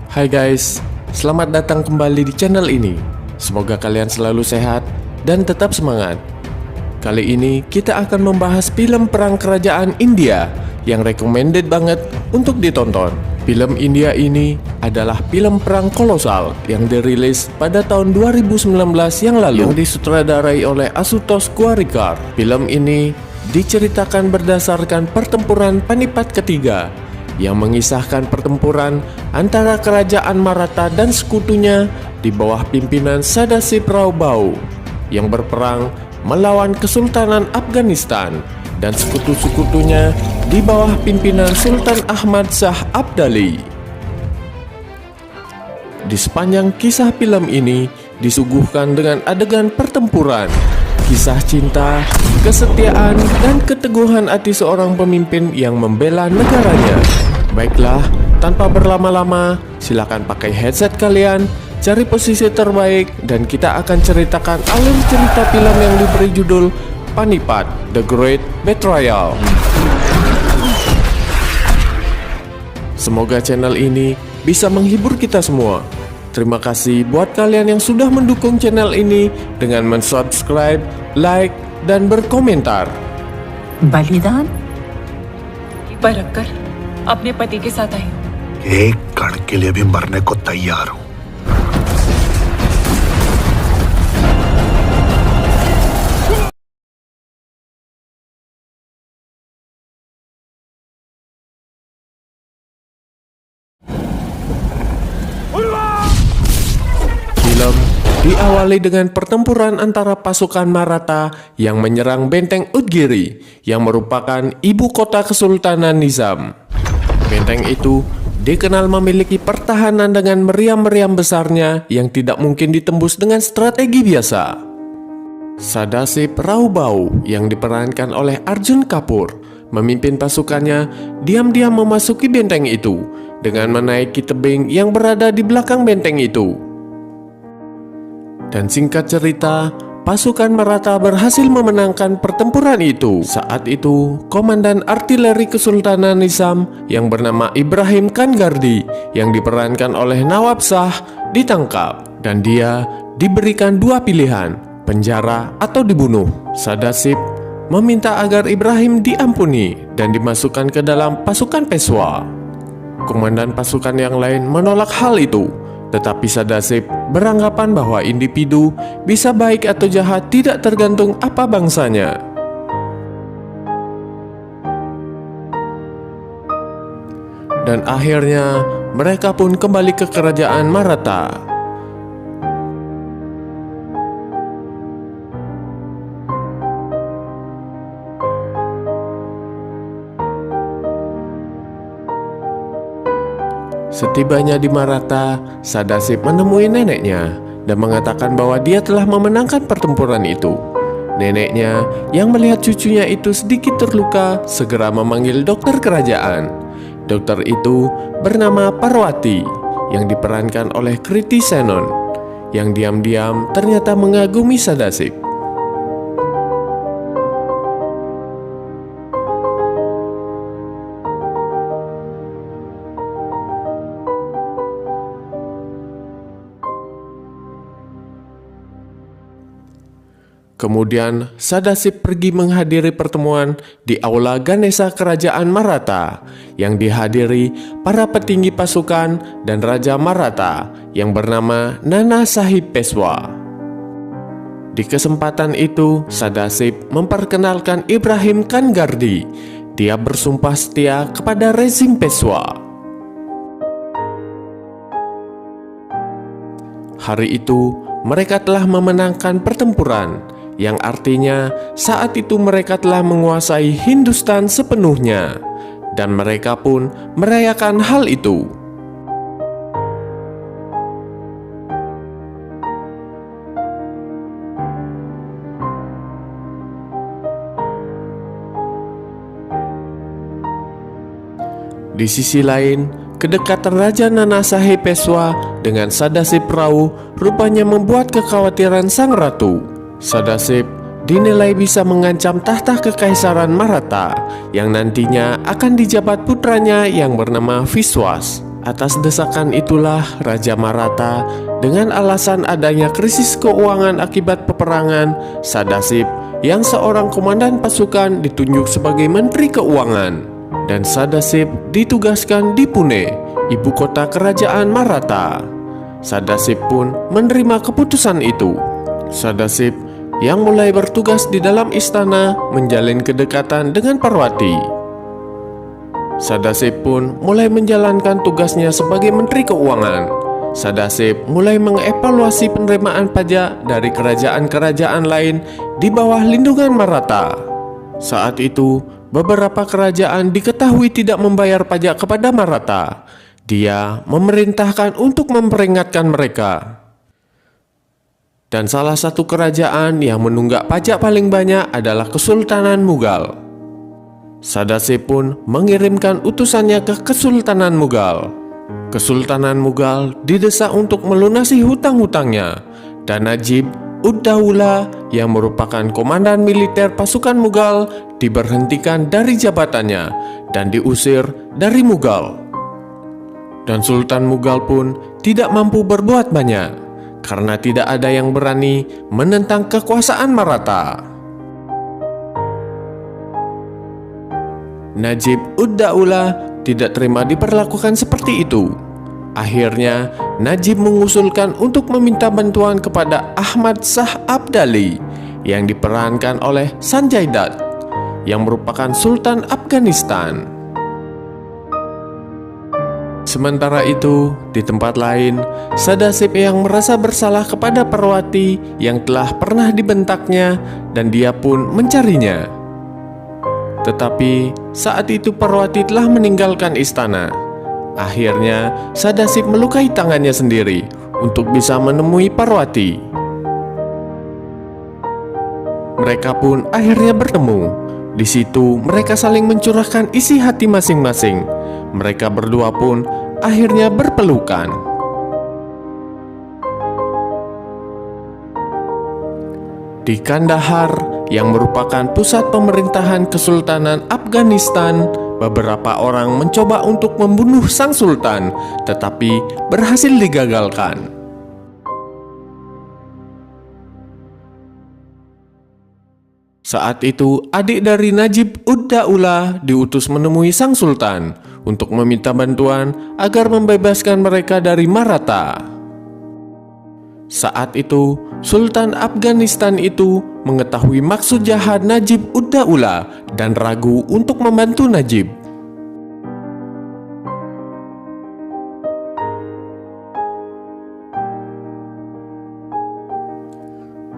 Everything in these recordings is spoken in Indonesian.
Hai guys, selamat datang kembali di channel ini. Semoga kalian selalu sehat dan tetap semangat. Kali ini kita akan membahas film perang kerajaan India yang recommended banget untuk ditonton. Film India ini adalah film perang kolosal yang dirilis pada tahun 2019 yang lalu yang disutradarai oleh Ashutosh Gowarikar. Film ini diceritakan berdasarkan pertempuran Panipat ketiga yang mengisahkan pertempuran antara kerajaan Maratha dan sekutunya di bawah pimpinan Sadasip Raubau yang berperang melawan Kesultanan Afghanistan dan sekutu-sekutunya di bawah pimpinan Sultan Ahmad Shah Abdali. Di sepanjang kisah film ini disuguhkan dengan adegan pertempuran, kisah cinta, kesetiaan, dan keteguhan hati seorang pemimpin yang membela negaranya. Baiklah, tanpa berlama-lama, silakan pakai headset kalian, cari posisi terbaik, dan kita akan ceritakan alur cerita film yang diberi judul Panipat: The Great Betrayal. Semoga channel ini bisa menghibur kita semua. Terima kasih buat kalian yang sudah mendukung channel ini dengan mensubscribe, like, dan berkomentar. बलिदान पर रखकर अपने पति के साथ आई हूँ। एक कण के लिए भी मरने को तैयार हूं। Film diawali dengan pertempuran antara pasukan Maratha yang menyerang benteng Udgiri yang merupakan ibu kota Kesultanan Nizam. Benteng itu dikenal memiliki pertahanan dengan meriam-meriam besarnya yang tidak mungkin ditembus dengan strategi biasa. Sadasip Raubau yang diperankan oleh Arjun Kapoor memimpin pasukannya diam-diam memasuki benteng itu dengan menaiki tebing yang berada di belakang benteng itu. Dan singkat cerita, pasukan Maratha berhasil memenangkan pertempuran itu. Saat itu, Komandan Artileri Kesultanan Nizam yang bernama Ibrahim Khan Gardi yang diperankan oleh Nawab Shah ditangkap dan dia diberikan dua pilihan, penjara atau dibunuh. Sadasip meminta agar Ibrahim diampuni dan dimasukkan ke dalam pasukan Peshwa. Komandan pasukan yang lain menolak hal itu. Tetapi Sadasip beranggapan bahwa individu bisa baik atau jahat tidak tergantung apa bangsanya. Dan akhirnya mereka pun kembali ke kerajaan Maratha. Setibanya di Maratha, Sadasip menemui neneknya dan mengatakan bahwa dia telah memenangkan pertempuran itu. Neneknya yang melihat cucunya itu sedikit terluka segera memanggil dokter kerajaan. Dokter itu bernama Parwati yang diperankan oleh Kriti Senon yang diam-diam ternyata mengagumi Sadasip. Kemudian Sadasip pergi menghadiri pertemuan di Aula Ganesha Kerajaan Maratha yang dihadiri para petinggi pasukan dan Raja Maratha yang bernama Nana Sahib Peshwa. Di kesempatan itu, Sadasip memperkenalkan Ibrahim Khan Gardi. Dia bersumpah setia kepada rezim Peshwa. Hari itu, mereka telah memenangkan pertempuran, yang artinya saat itu mereka telah menguasai Hindustan sepenuhnya, dan mereka pun merayakan hal itu. Di sisi lain, kedekatan Raja Nana Sahib Peshwa dengan Sadasip Rau rupanya membuat kekhawatiran sang ratu. Sadasip dinilai bisa mengancam tahta kekaisaran Maratha yang nantinya akan dijabat putranya yang bernama Vishwas. Atas desakan itulah Raja Maratha dengan alasan adanya krisis keuangan akibat peperangan, Sadasip yang seorang komandan pasukan ditunjuk sebagai Menteri Keuangan dan Sadasip ditugaskan di Pune, ibu kota kerajaan Maratha. Sadasip pun menerima keputusan itu. Sadasip yang mulai bertugas di dalam istana menjalin kedekatan dengan Parwati. Sadasip pun mulai menjalankan tugasnya sebagai Menteri Keuangan. Sadasip mulai mengevaluasi penerimaan pajak dari kerajaan-kerajaan lain di bawah lindungan Maratha. Saat itu, beberapa kerajaan diketahui tidak membayar pajak kepada Maratha. Dia memerintahkan untuk memperingatkan mereka. Dan salah satu kerajaan yang menunggak pajak paling banyak adalah Kesultanan Mughal. Sadasip pun mengirimkan utusannya ke Kesultanan Mughal. Kesultanan Mughal didesak untuk melunasi hutang-hutangnya, dan Najib ud-Daula yang merupakan komandan militer pasukan Mughal diberhentikan dari jabatannya dan diusir dari Mughal. Dan Sultan Mughal pun tidak mampu berbuat banyak karena tidak ada yang berani menentang kekuasaan Maratha. Najib ud-Daula tidak terima diperlakukan seperti itu. Akhirnya, Najib mengusulkan untuk meminta bantuan kepada Ahmad Shah Abdali yang diperankan oleh Sanjay Dutt, yang merupakan Sultan Afghanistan. Sementara itu, di tempat lain, Sadasip yang merasa bersalah kepada Parwati yang telah pernah dibentaknya dan dia pun mencarinya. Tetapi saat itu Parwati telah meninggalkan istana. Akhirnya Sadasip melukai tangannya sendiri untuk bisa menemui Parwati. Mereka pun akhirnya bertemu. Di situ mereka saling mencurahkan isi hati masing-masing. Mereka berdua pun akhirnya berpelukan. Di Kandahar, yang merupakan pusat pemerintahan Kesultanan Afghanistan, beberapa orang mencoba untuk membunuh sang sultan, tetapi berhasil digagalkan. Saat itu, adik dari Najib ud-Daula diutus menemui sang sultan untuk meminta bantuan agar membebaskan mereka dari Maratha. Saat itu, Sultan Afghanistan itu mengetahui maksud jahat Najib ud-Daula dan ragu untuk membantu Najib.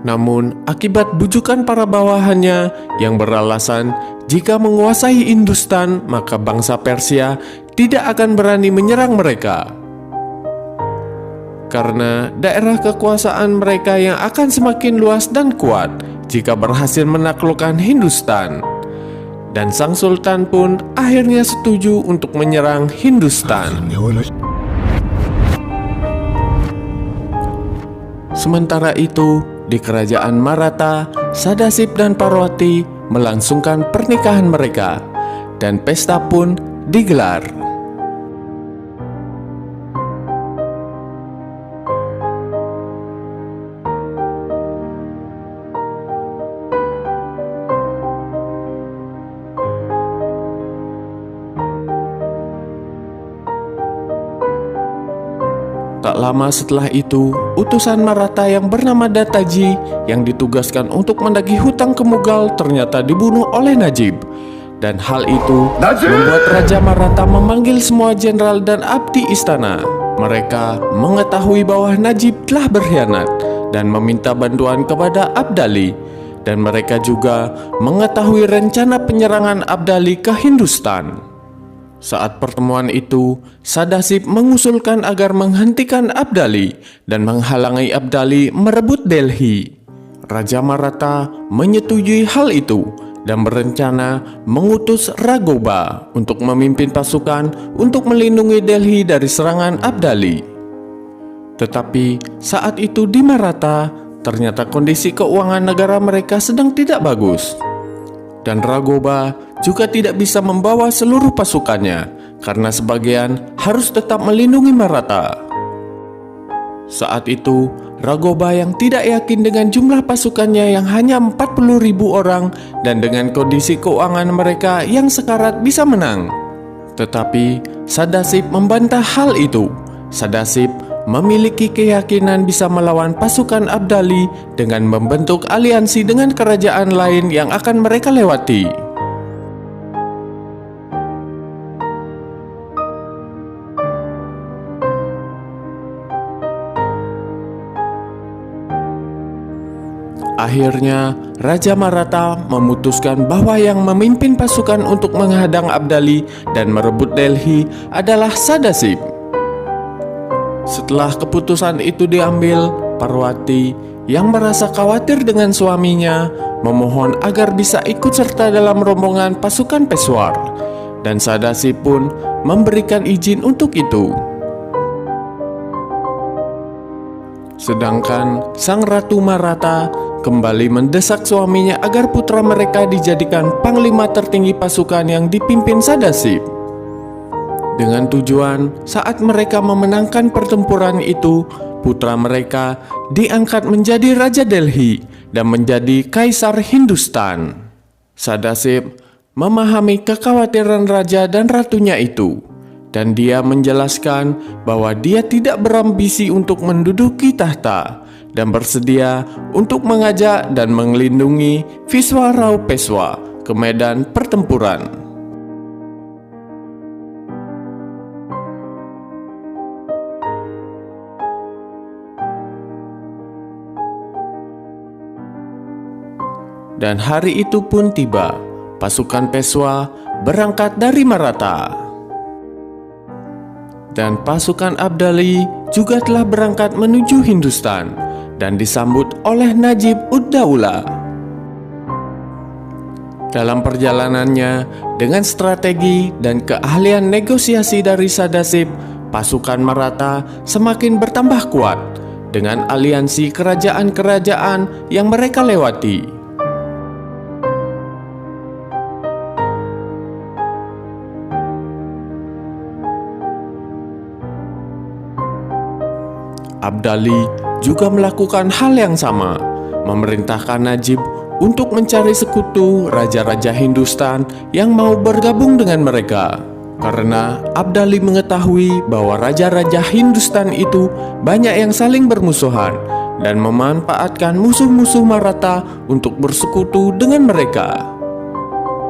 Namun, akibat bujukan para bawahannya yang beralasan jika menguasai Hindustan, maka bangsa Persia tidak akan berani menyerang mereka. Karena daerah kekuasaan mereka yang akan semakin luas dan kuat jika berhasil menaklukkan Hindustan. Dan sang sultan pun akhirnya setuju untuk menyerang Hindustan. Sementara itu, di kerajaan Maratha, Sadasip dan Parwati melangsungkan pernikahan mereka dan pesta pun digelar. Tak lama setelah itu, utusan Maratha yang bernama Dataji yang ditugaskan untuk menagih hutang ke Mughal ternyata dibunuh oleh Najib. Dan hal itu membuat Raja Maratha memanggil semua jenderal dan abdi istana. Mereka mengetahui bahwa Najib telah berkhianat dan meminta bantuan kepada Abdali. Dan mereka juga mengetahui rencana penyerangan Abdali ke Hindustan. Saat pertemuan itu, Sadasip mengusulkan agar menghentikan Abdali dan menghalangi Abdali merebut Delhi. Raja Maratha menyetujui hal itu dan berencana mengutus Raghoba untuk memimpin pasukan untuk melindungi Delhi dari serangan Abdali. Tetapi saat itu di Maratha, ternyata kondisi keuangan negara mereka sedang tidak bagus. Dan Raghoba juga tidak bisa membawa seluruh pasukannya karena sebagian harus tetap melindungi Maratha. Saat itu, Raghoba yang tidak yakin dengan jumlah pasukannya yang hanya 40.000 orang dan dengan kondisi keuangan mereka yang sekarat bisa menang. Tetapi Sadasip membantah hal itu. Sadasip memiliki keyakinan bisa melawan pasukan Abdali dengan membentuk aliansi dengan kerajaan lain yang akan mereka lewati. Akhirnya, Raja Maratha memutuskan bahwa yang memimpin pasukan untuk menghadang Abdali dan merebut Delhi adalah Sadasip. Setelah keputusan itu diambil, Parwati yang merasa khawatir dengan suaminya memohon agar bisa ikut serta dalam rombongan pasukan Peshawar, dan Sadasip pun memberikan izin untuk itu. Sedangkan Sang Ratu Maratha kembali mendesak suaminya agar putra mereka dijadikan panglima tertinggi pasukan yang dipimpin Sadasip. Dengan tujuan saat mereka memenangkan pertempuran itu, putra mereka diangkat menjadi Raja Delhi dan menjadi Kaisar Hindustan. Sadasip memahami kekhawatiran raja dan ratunya itu, dan dia menjelaskan bahwa dia tidak berambisi untuk menduduki tahta dan bersedia untuk mengajak dan melindungi Vishwarao Peshwa ke medan pertempuran. Dan hari itu pun tiba, pasukan Peshwa berangkat dari Maratha. Dan pasukan Abdali juga telah berangkat menuju Hindustan dan disambut oleh Najib ud-Daula. Dalam perjalanannya, dengan strategi dan keahlian negosiasi dari Sadasip, pasukan Maratha semakin bertambah kuat dengan aliansi kerajaan-kerajaan yang mereka lewati. Abdali juga melakukan hal yang sama, memerintahkan Najib untuk mencari sekutu raja-raja Hindustan yang mau bergabung dengan mereka. Karena Abdali mengetahui bahwa raja-raja Hindustan itu banyak yang saling bermusuhan dan memanfaatkan musuh-musuh Maratha untuk bersekutu dengan mereka.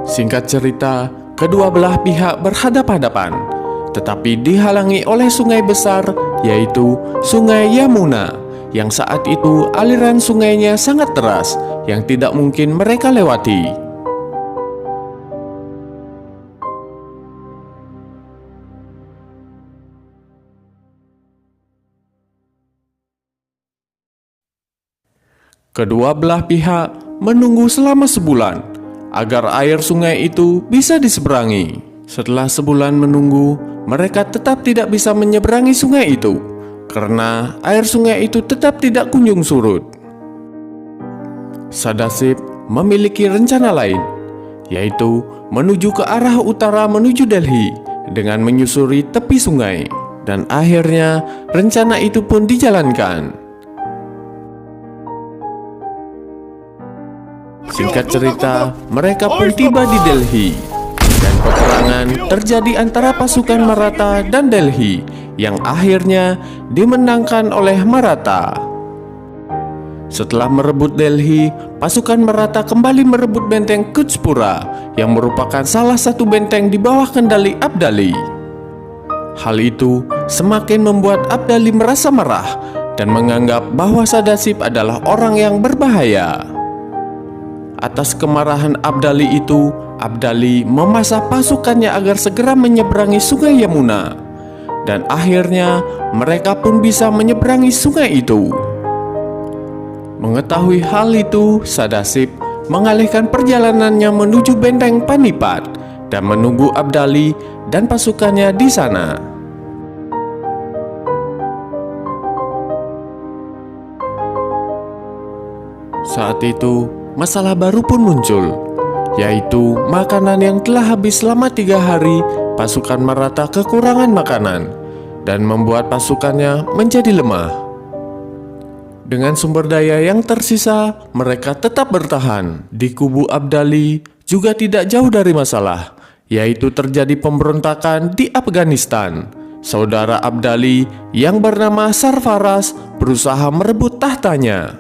Singkat cerita, kedua belah pihak berhadap-hadapan, tetapi dihalangi oleh sungai besar, yaitu Sungai Yamuna, yang saat itu aliran sungainya sangat deras, yang tidak mungkin mereka lewati. Kedua belah pihak menunggu selama sebulan agar air sungai itu bisa diseberangi. Setelah sebulan menunggu, mereka tetap tidak bisa menyeberangi sungai itu karena air sungai itu tetap tidak kunjung surut. Sadasip memiliki rencana lain, yaitu menuju ke arah utara menuju Delhi dengan menyusuri tepi sungai, dan akhirnya rencana itu pun dijalankan. Singkat cerita, mereka pun tiba di Delhi. Dan peperangan terjadi antara pasukan Maratha dan Delhi yang akhirnya dimenangkan oleh Maratha. Setelah merebut Delhi, pasukan Maratha kembali merebut benteng Kutchpura yang merupakan salah satu benteng di bawah kendali Abdali. Hal itu semakin membuat Abdali merasa marah dan menganggap bahwa Sadasip adalah orang yang berbahaya. Atas kemarahan Abdali itu, Abdali memasah pasukannya agar segera menyeberangi sungai Yamuna, dan akhirnya mereka pun bisa menyeberangi sungai itu. Mengetahui hal itu, Sadasip mengalihkan perjalanannya menuju benteng Panipat dan menunggu Abdali dan pasukannya di sana. Saat itu, masalah baru pun muncul, yaitu makanan yang telah habis selama 3 hari pasukan Maratha kekurangan makanan dan membuat pasukannya menjadi lemah. Dengan sumber daya yang tersisa, mereka tetap bertahan. Di kubu Abdali juga tidak jauh dari masalah, yaitu terjadi pemberontakan di Afghanistan. Saudara Abdali yang bernama Sarfaraz berusaha merebut tahtanya.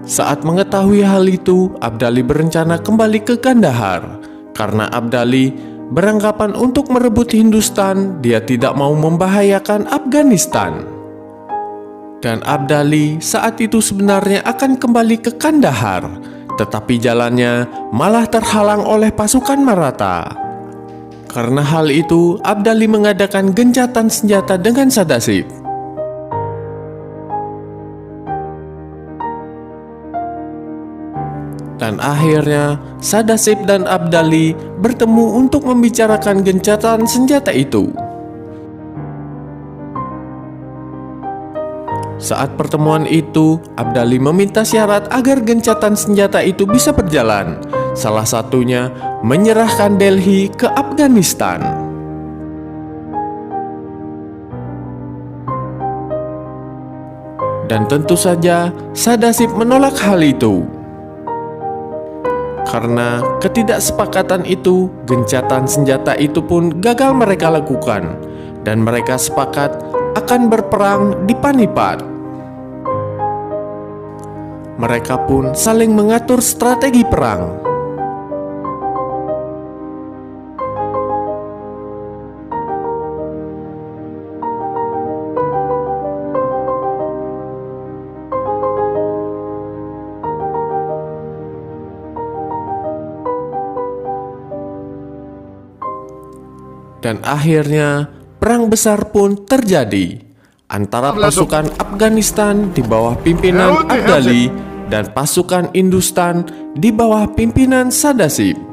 Saat mengetahui hal itu, Abdali berencana kembali ke Kandahar. Karena Abdali beranggapan untuk merebut Hindustan, dia tidak mau membahayakan Afghanistan. Dan Abdali saat itu sebenarnya akan kembali ke Kandahar, tetapi jalannya malah terhalang oleh pasukan Maratha. Karena hal itu, Abdali mengadakan gencatan senjata dengan Sadasip. Dan akhirnya, Sadasip dan Abdali bertemu untuk membicarakan gencatan senjata itu. Saat pertemuan itu, Abdali meminta syarat agar gencatan senjata itu bisa berjalan. Salah satunya menyerahkan Delhi ke Afghanistan. Dan tentu saja Sadasip menolak hal itu. Karena ketidaksepakatan itu, gencatan senjata itu pun gagal mereka lakukan, dan mereka sepakat akan berperang di Panipat. Mereka pun saling mengatur strategi perang. Dan akhirnya perang besar pun terjadi antara pasukan Afghanistan di bawah pimpinan Abdali dan pasukan Hindustan di bawah pimpinan Sadasip.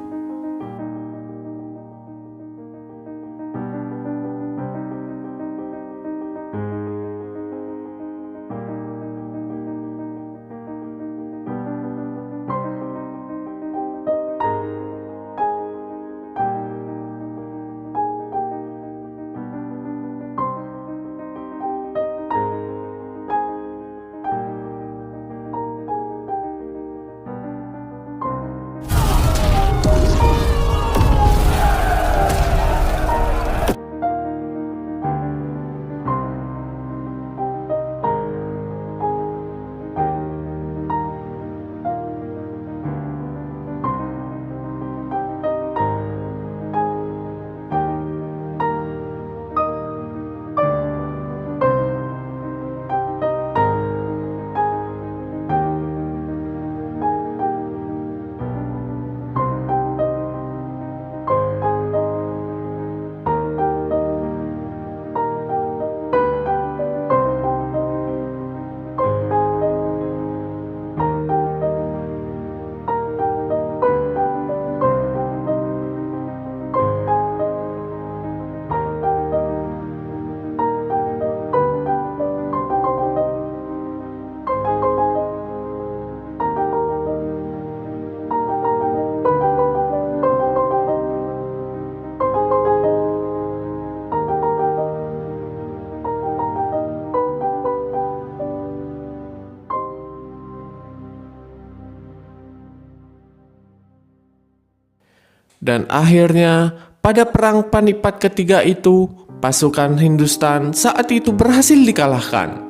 Dan akhirnya pada perang Panipat ketiga itu, pasukan Hindustan saat itu berhasil dikalahkan.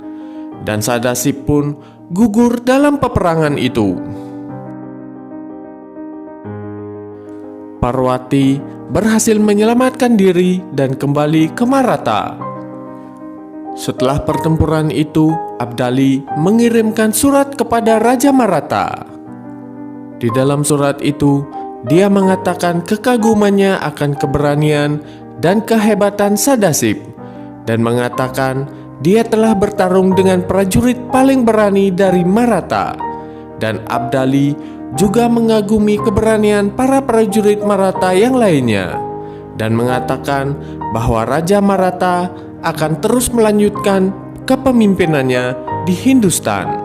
Dan Sadasip pun gugur dalam peperangan itu. Parwati berhasil menyelamatkan diri dan kembali ke Maratha. Setelah pertempuran itu, Abdali mengirimkan surat kepada Raja Maratha. Di dalam surat itu, dia mengatakan kekagumannya akan keberanian dan kehebatan Sadasip, dan mengatakan dia telah bertarung dengan prajurit paling berani dari Maratha. Dan Abdali juga mengagumi keberanian para prajurit Maratha yang lainnya, dan mengatakan bahwa Raja Maratha akan terus melanjutkan kepemimpinannya di Hindustan.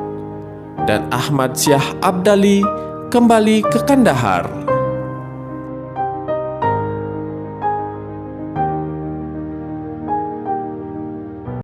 Dan Ahmad Syah Abdali kembali ke Kandahar.